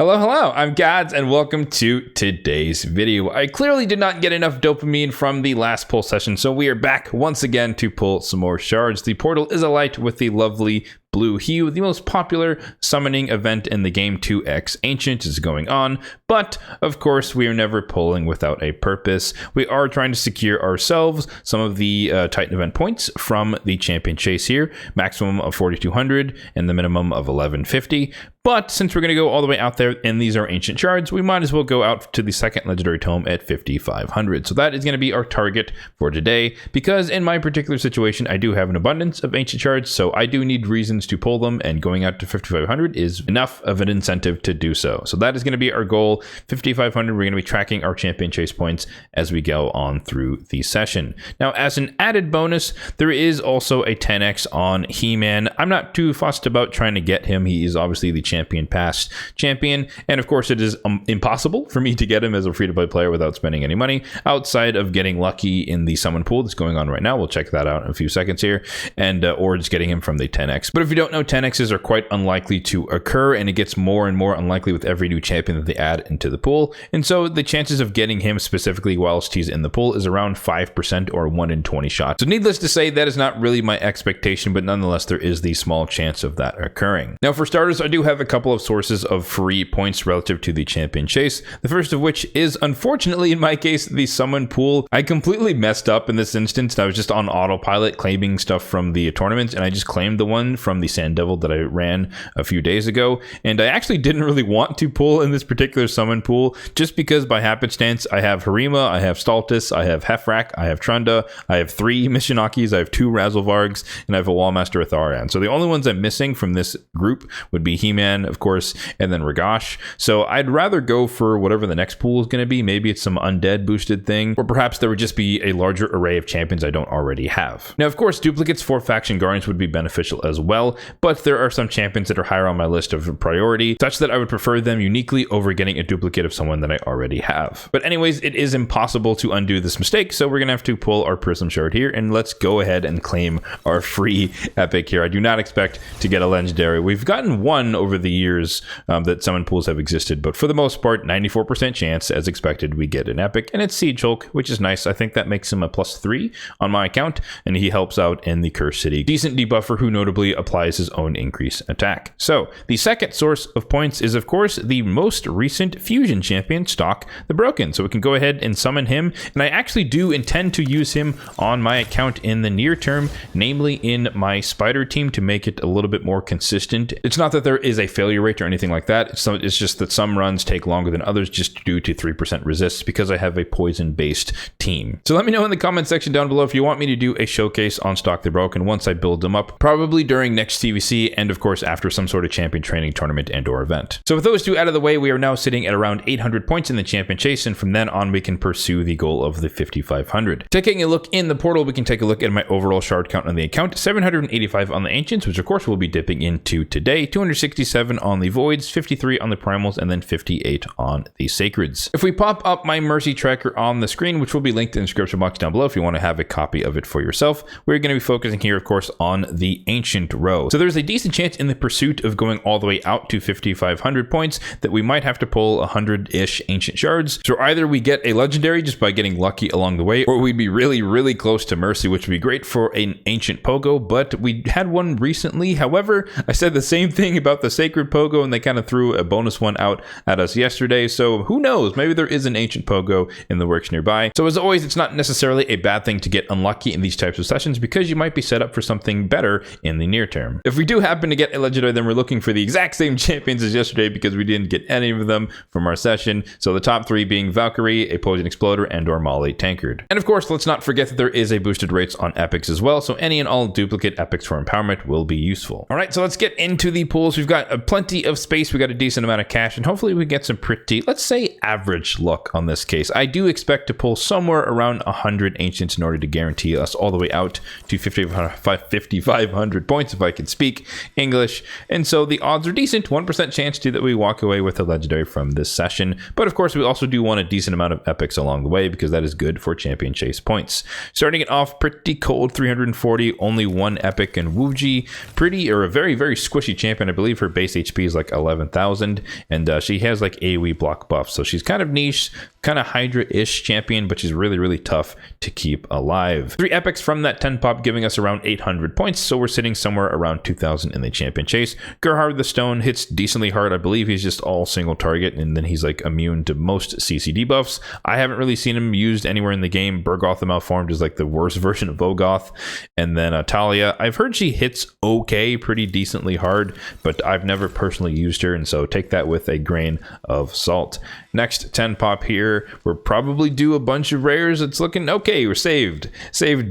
Hello, I'm Gads, and welcome to today's video. I clearly did not get enough dopamine from the last pull session, so we are back once again to pull some more shards. The portal is alight with the lovely blue hue. The most popular summoning event in the game, 2x Ancient, is going on, but of course we are never pulling without a purpose. We are trying to secure ourselves some of the Titan event points from the champion chase here, maximum of 4,200 and the minimum of 1150. But since we're going to go all the way out there and these are ancient shards, we might as well go out to the second legendary tome at 5,500. So that is going to be our target for today, because in my particular situation, I do have an abundance of ancient shards, so I do need reasons to pull them, and going out to 5,500 is enough of an incentive to do so. So that is going to be our goal. 5,500, we're going to be tracking our champion chase points as we go on through the session. Now, as an added bonus, there is also a 10x on He-Man. I'm not too fussed about trying to get him. He is obviously the champion past champion, and of course it is impossible for me to get him as a free-to-play player without spending any money, outside of getting lucky in the summon pool that's going on right now. We'll check that out in a few seconds here, and or just getting him from the 10x. But if you don't know, 10x's are quite unlikely to occur, and it gets more and more unlikely with every new champion that they add into the pool, and so the chances of getting him specifically whilst he's in the pool is around 5% or 1 in 20 shots. So needless to say, that is not really my expectation, but nonetheless there is the small chance of that occurring. Now, for starters, I do have a couple of sources of free points relative to the champion chase. The first of which is, unfortunately in my case, the summon pool. I completely messed up in this instance. I was just on autopilot claiming stuff from the tournament, and I just claimed the one from the Sand Devil that I ran a few days ago, and I actually didn't really want to pull in this particular summon pool, just because by happenstance I have Harima, I have Stultus, I have Hefrak, I have Trunda, I have 3 Mishinakis, I have 2 Razzlevargs, and I have a Wallmaster Atharan. So the only ones I'm missing from this group would be He-Man, of course, and then Ragash. So I'd rather go for whatever the next pool is going to be. Maybe it's some undead boosted thing, or perhaps there would just be a larger array of champions I don't already have. Now, of course, duplicates for faction guardians would be beneficial as well, but there are some champions that are higher on my list of priority, such that I would prefer them uniquely over getting a duplicate of someone that I already have. But anyways, it is impossible to undo this mistake, so we're going to have to pull our Prism Shard here, and let's go ahead and claim our free epic here. I do not expect to get a legendary. We've gotten one over the years that summon pools have existed, but for the most part, 94% chance, as expected, we get an epic, and it's Siege Hulk, which is nice. I think that makes him a +3 on my account, and he helps out in the Curse City. Decent debuffer who notably applies his own increase attack. So the second source of points is, of course, the most recent fusion champion, Stalk the Broken. So we can go ahead and summon him, and I actually do intend to use him on my account in the near term, namely in my Spider team, to make it a little bit more consistent. It's not that there is a failure rate or anything like that. It's just that some runs take longer than others just due to 3% resists, because I have a poison-based team. So let me know in the comment section down below if you want me to do a showcase on Stalk the Broken once I build them up, probably during next TVC, and of course after some sort of champion training tournament and or event. So with those two out of the way, we are now sitting at around 800 points in the champion chase, and from then on we can pursue the goal of the 5,500. Taking a look in the portal, we can take a look at my overall shard count on the account. 785 on the ancients, which of course we'll be dipping into today, 267 on the voids, 53 on the primals, and then 58 on the sacreds. If we pop up my mercy tracker on the screen, which will be linked in the description box down below if you want to have a copy of it for yourself, we're going to be focusing here, of course, on the ancient row. So there's a decent chance in the pursuit of going all the way out to 5,500 points that we might have to pull 100-ish ancient shards. So either we get a legendary just by getting lucky along the way, or we'd be really close to mercy, which would be great for an ancient pogo, but we had one recently. However, I said the same thing about the sacred pogo, and they kind of threw a bonus one out at us yesterday, so who knows, maybe there is an ancient pogo in the works nearby. So as always, it's not necessarily a bad thing to get unlucky in these types of sessions, because you might be set up for something better in the near term. If we do happen to get a legendary, then we're looking for the exact same champions as yesterday, because we didn't get any of them from our session. So the top 3 being Valkyrie, a Poison Exploder, and or Molly Tankard. And of course, let's not forget that there is a boosted rates on epics as well, so any and all duplicate epics for empowerment will be useful. All right, so let's get into the pools. We've got plenty of space, we got a decent amount of cash, and hopefully we get some pretty, let's say, average luck on this case. I do expect to pull somewhere around 100 ancients in order to guarantee us all the way out to 5,500 points if I can speak English. And so the odds are decent, 1% chance that we walk away with a legendary from this session. But of course, we also do want a decent amount of epics along the way because that is good for champion chase points. Starting it off pretty cold, 340, only one epic and Wuji. Pretty, or a very, very squishy champion. I believe her base HP is like 11,000, and she has like AoE block buff. So she's kind of niche, kind of Hydra-ish champion, but she's really, really tough to keep alive. 3 epics from that 10 pop giving us around 800 points, so we're sitting somewhere around 2,000 in the champion chase. Gerhard the Stone hits decently hard. I believe he's just all single target, and then he's like immune to most CC debuffs. I haven't really seen him used anywhere in the game. Bergoth the Malformed is like the worst version of Vogoth. And then Talia, I've heard she hits okay, pretty decently hard, but I've never personally used her, and so take that with a grain of salt. Next 10 pop here, we'll probably do a bunch of rares. It's looking okay. We're saved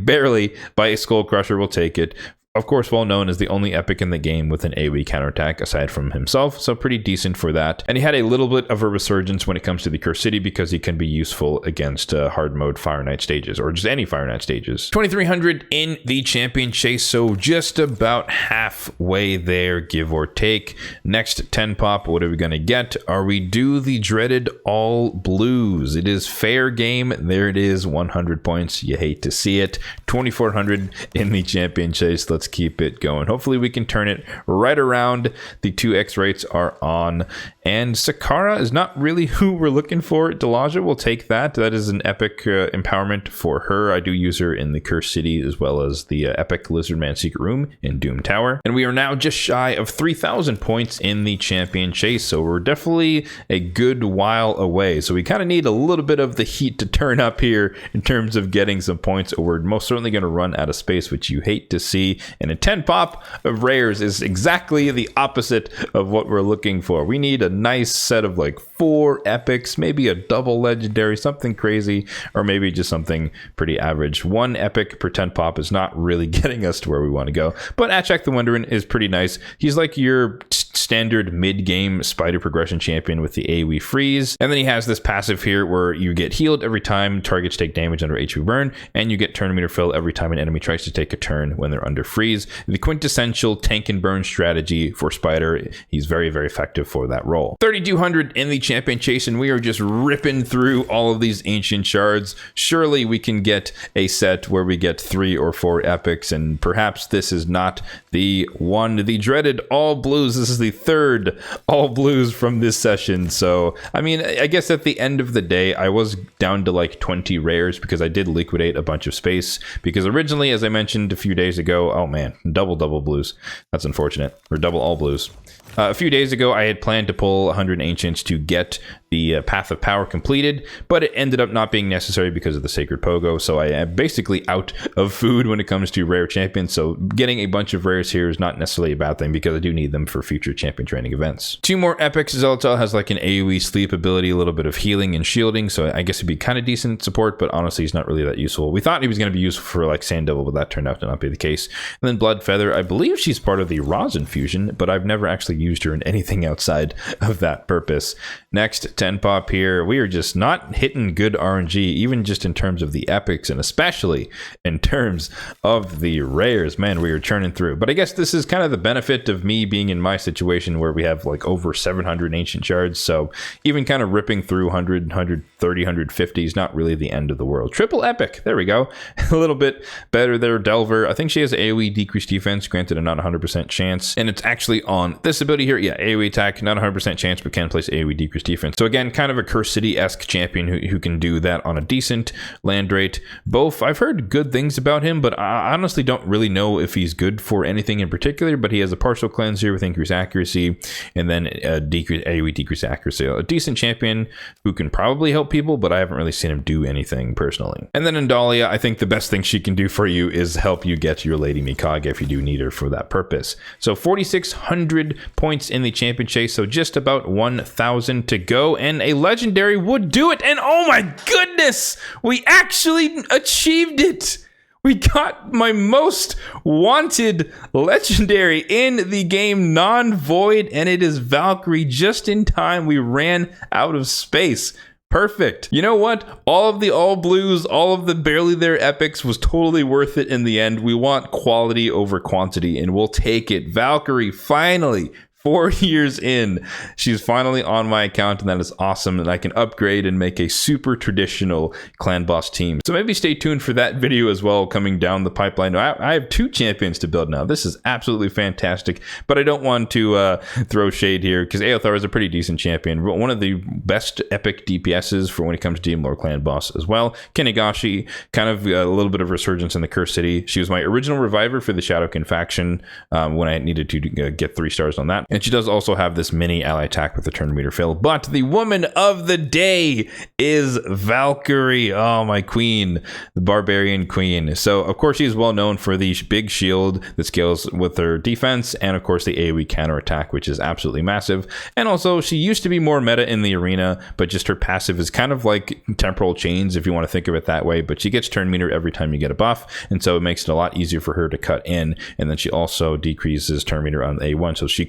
barely by a Skull Crusher. We'll take it. Of course, well known as the only epic in the game with an AoE counterattack aside from himself, so pretty decent for that. And he had a little bit of a resurgence when it comes to the Cursed City because he can be useful against hard mode Fire Knight stages, or just any Fire Knight stages. 2,300 in the champion chase, so just about halfway there, give or take. Next 10 pop, what are we gonna get? Are we do the dreaded all blues? It is fair game. There it is, 100 points. You hate to see it. 2,400 in the champion chase. Let's keep it going. Hopefully we can turn it right around. The 2x rates are on, and Sakara is not really who we're looking for. Delaja will take that. That is an epic empowerment for her. I do use her in the Cursed City as well as the epic Lizardman Secret Room in Doom Tower. And we are now just shy of 3,000 points in the champion chase, so we're definitely a good while away. So we kind of need a little bit of the heat to turn up here in terms of getting some points, or we're most certainly going to run out of space, which you hate to see. And a 10 pop of rares is exactly the opposite of what we're looking for. We need a nice set of like 4 epics, maybe a double legendary, something crazy, or maybe just something pretty average. 1 epic per 10 pop is not really getting us to where we want to go. But Achak the Wonderin is pretty nice. He's like your standard mid-game spider progression champion with the AoE freeze. And then he has this passive here where you get healed every time targets take damage under HP burn, and you get turn meter fill every time an enemy tries to take a turn when they're under freeze. The quintessential tank and burn strategy for Spider. He's very, very effective for that role. 3,200 in the champion chase, and we are just ripping through all of these ancient shards. Surely we can get a set where we get 3 or 4 epics, and perhaps this is not the one, the dreaded all blues. This is the 3rd all blues from this session. So, I mean, I guess at the end of the day, I was down to like 20 rares because I did liquidate a bunch of space, because originally, as I mentioned a few days ago, oh man, double blues. That's unfortunate. Or double all blues. A few days ago, I had planned to pull 100 Ancients to get the Path of Power completed, but it ended up not being necessary because of the Sacred Pogo, so I am basically out of food when it comes to rare champions, so getting a bunch of rares here is not necessarily a bad thing because I do need them for future champion training events. 2 more epics. Zelatel has like an AoE sleep ability, a little bit of healing and shielding, so I guess it'd be kind of decent support, but honestly, he's not really that useful. We thought he was going to be useful for like Sand Devil, but that turned out to not be the case. And then Blood Feather, I believe she's part of the Rosin fusion, but I've never actually used her in anything outside of that purpose. Next, 10 pop here. We are just not hitting good RNG, even just in terms of the epics, and especially in terms of the rares. Man, we are churning through. But I guess this is kind of the benefit of me being in my situation where we have like over 700 ancient shards. So even kind of ripping through 100, 130, 150 is not really the end of the world. Triple epic. There we go. A little bit better there. Delver. I think she has AoE decreased defense, granted a not 100% chance. And it's actually on this ability here. Yeah, AoE attack, not 100% chance, but can place AoE decreased defense. So again, kind of a Cursed City-esque champion who can do that on a decent land rate. Both, I've heard good things about him, but I honestly don't really know if he's good for anything in particular, but he has a partial cleanse here with increased accuracy, and then AoE decreased accuracy. A decent champion who can probably help people, but I haven't really seen him do anything personally. And then Andalia, I think the best thing she can do for you is help you get your Lady Mikage if you do need her for that purpose. So 4,600 points in the champion chase, so just about 1,000 to go, and a legendary would do it. And oh my goodness, we actually achieved it. We got my most wanted legendary in the game, non-void, and it is Valkyrie. Just in time, we ran out of space. Perfect. You know what? All of the all blues, all of the barely there epics was totally worth it in the end. We want quality over quantity, and we'll take it. Valkyrie, finally. 4 years in, she's finally on my account, and that is awesome. And I can upgrade and make a super traditional clan boss team. So maybe stay tuned for that video as well coming down the pipeline. I have 2 champions to build now. This is absolutely fantastic, but I don't want to throw shade here because Aothar is a pretty decent champion. One of the best epic DPSs for when it comes to Demon Lord clan boss as well. Kinegashi, kind of a little bit of resurgence in the Cursed City. She was my original reviver for the Shadowkin faction when I needed to get 3 stars on that. And she does also have this mini ally attack with the turn meter fill. But the woman of the day is Valkyrie. Oh, my queen, the barbarian queen. So, of course, she's well known for the big shield that scales with her defense, and, of course, the AoE counter attack, which is absolutely massive. And also, she used to be more meta in the arena, but just her passive is kind of like temporal chains, if you want to think of it that way. But she gets turn meter every time you get a buff, and so it makes it a lot easier for her to cut in. And then she also decreases turn meter on A1. So she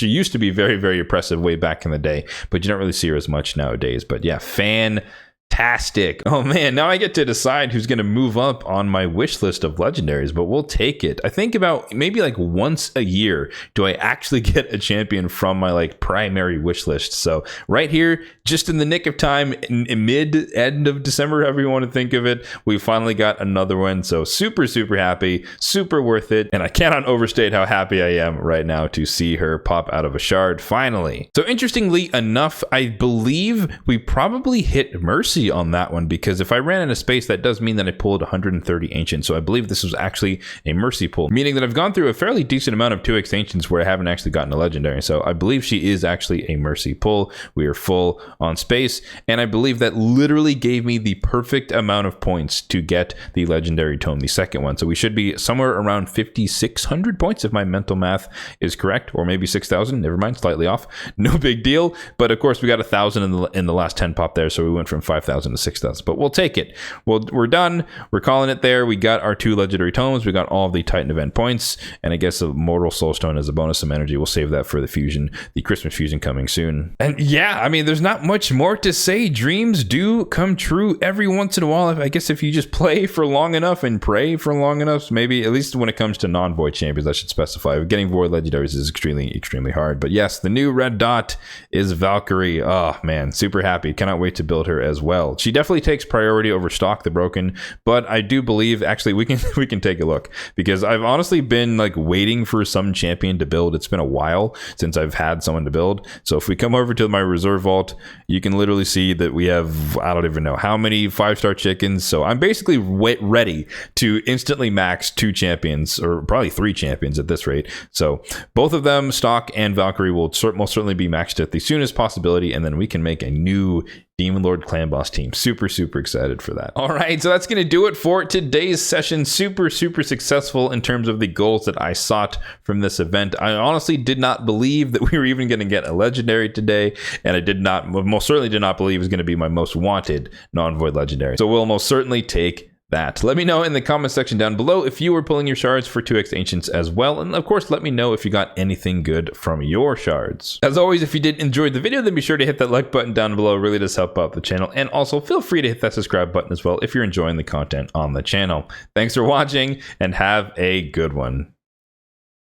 used to be very, very oppressive way back in the day, but you don't really see her as much nowadays. But yeah, fantastic. Oh man, now I get to decide who's going to move up on my wish list of legendaries, but we'll take it. I think about maybe like once a year do I actually get a champion from my like primary wish list. So right here, just in the nick of time, in end of December, however you want to think of it, we finally got another one. So super, super happy, super worth it. And I cannot overstate how happy I am right now to see her pop out of a shard finally. So interestingly enough, I believe we probably hit Mercy on that one, because if I ran into space, that does mean that I pulled 130 ancients. So I believe this was actually a Mercy pull, meaning that I've gone through a fairly decent amount of 2x ancients where I haven't actually gotten a legendary. So I believe she is actually a Mercy pull. We are full on space, and I believe that literally gave me the perfect amount of points to get the legendary tome, the second one. So we should be somewhere around 5,600 points if my mental math is correct, or maybe 6,000. Never mind, slightly off. No big deal. But of course, we got 1,000 in the last 10 pop there, so we went from 5,000 to 6,000. But we'll take it. Well, we're done. We're calling it there. We got our 2 legendary tomes. We got all of the Titan event points, and I guess a Mortal Soulstone as a bonus of energy. We'll save that for the fusion, the Christmas fusion coming soon. And yeah, I mean, there's not much more to say. Dreams do come true every once in a while. I guess if you just play for long enough and pray for long enough, maybe, at least when it comes to non-void champions, I should specify. Getting void legendaries is extremely, extremely hard. But yes, the new red dot is Valkyrie. Oh man, super happy. Cannot wait to build her as well. She definitely takes priority over Stalk the Broken, but I do believe, actually, we can take a look, because I've honestly been like waiting for some champion to build. It's been a while since I've had someone to build. So if we come over to my reserve vault, you can literally see that we have, I don't even know how many 5-star chickens. So I'm basically ready to instantly max 2 champions, or probably 3 champions at this rate. So both of them, Stalk and Valkyrie, will most certainly be maxed at the soonest possibility, and then we can make a new Demon Lord clan boss team. Super, super excited for that. All right, so that's going to do it for today's session. Super, super successful in terms of the goals that I sought from this event. I honestly did not believe that we were even going to get a legendary today, and I most certainly did not believe it was going to be my most wanted non-void legendary. So we'll most certainly take that. Let me know in the comment section down below if you were pulling your shards for 2x ancients as well, and of course let me know if you got anything good from your shards. As always, if you did enjoy the video, then be sure to hit that like button down below. It really does help out the channel, and also feel free to hit that subscribe button as well if you're enjoying the content on the channel. Thanks for watching, and have a good one.